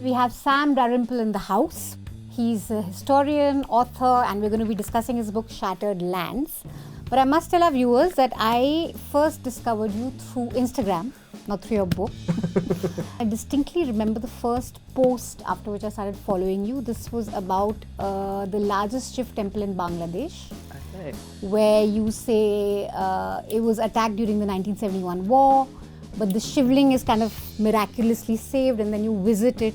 We have Sam Dalrymple in the house. He's a historian, author, and we're going to be discussing his book Shattered Lands. But I must tell our viewers that I first discovered you through Instagram, not through your book. I distinctly remember the first post after which I started following you. This was about the largest Shiv temple in Bangladesh, where you say it was attacked during the 1971 war, but the Shivling is kind of miraculously saved, and then you visit it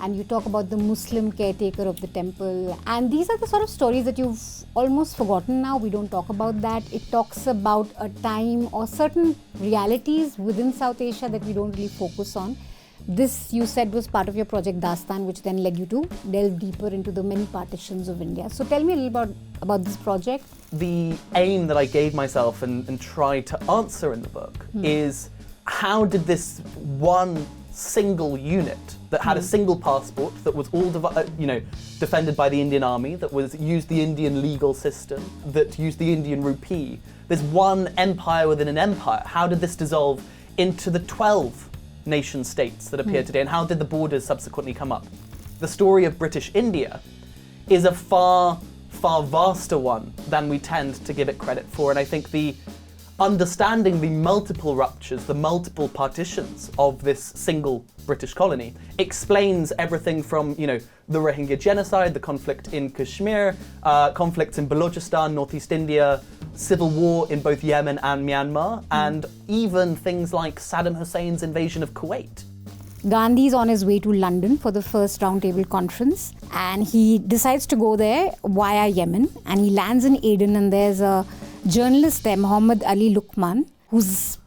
and you talk about the Muslim caretaker of the temple. And these are the sort of stories that you've almost forgotten now. We don't talk about that. It talks about a time or certain realities within South Asia that we don't really focus on. This, you said, was part of your project Dastan, which then led you to delve deeper into the many partitions of India. So tell me a little about this project. The aim that I gave myself and tried to answer in the book is, how did this one single unit that had a single passport, that was all defended by the Indian army, that used the Indian legal system, that used the Indian rupee, this one empire within an empire, how did this dissolve into the 12 nation states that appear today, and how did the borders subsequently come up? The story of British India is a far, far vaster one than we tend to give it credit for, and I think the understanding the multiple ruptures, the multiple partitions of this single British colony explains everything from, the Rohingya genocide, the conflict in Kashmir, conflicts in Balochistan, Northeast India, civil war in both Yemen and Myanmar, and even things like Saddam Hussein's invasion of Kuwait. Gandhi's on his way to London for the first roundtable conference, and he decides to go there via Yemen, and he lands in Aden, and there's a journalist there, Muhammad Ali Luqman, who's,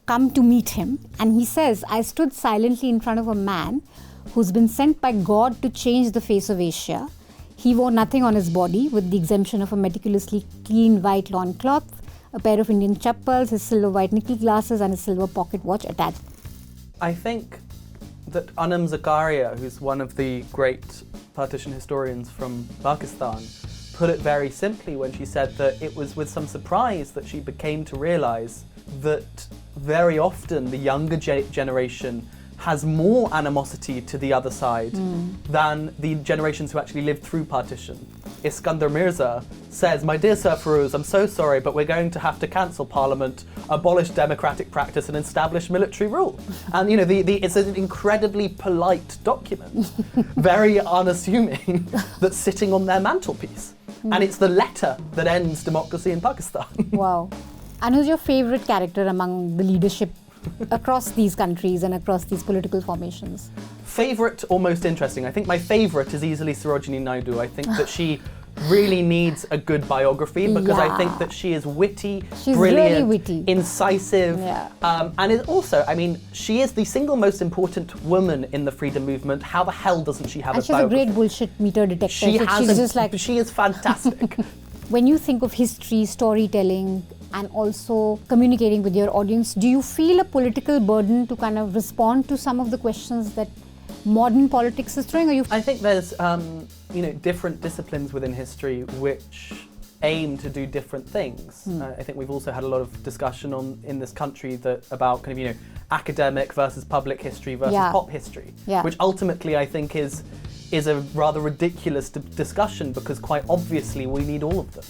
come to meet him. And he says, I stood silently in front of a man who's been sent by God to change the face of Asia. He wore nothing on his body, with the exemption of a meticulously clean white lawn cloth, a pair of Indian chappals, his silver white nickel glasses, and his silver pocket watch attached. I think that Anam Zakaria, who's one of the great partition historians from Pakistan, put it very simply when she said that it was with some surprise that she became to realize that very often the younger generation has more animosity to the other side than the generations who actually lived through partition. Iskandar Mirza says, "My dear Sir Feroz, I'm so sorry, but we're going to have to cancel Parliament, abolish democratic practice, and establish military rule." And it's an incredibly polite document, very unassuming, that's sitting on their mantelpiece. And it's the letter that ends democracy in Pakistan. Wow. And who's your favorite character among the leadership across these countries and across these political formations? Favorite or most interesting? I think my favorite is easily Sarojini Naidu. I think that she really needs a good biography, because I think that she is witty, she's brilliant, really witty, incisive, and is also, she is the single most important woman in the freedom movement. How the hell doesn't she have a biography? And she's a great bullshit meter detector. She is fantastic. When you think of history, storytelling, and also communicating with your audience, do you feel a political burden to kind of respond to some of the questions that modern politics is throwing? I think there's different disciplines within history which aim to do different things. I think we've also had a lot of discussion in this country about academic versus public history versus pop history, which ultimately I think is a rather ridiculous discussion, because quite obviously we need all of them.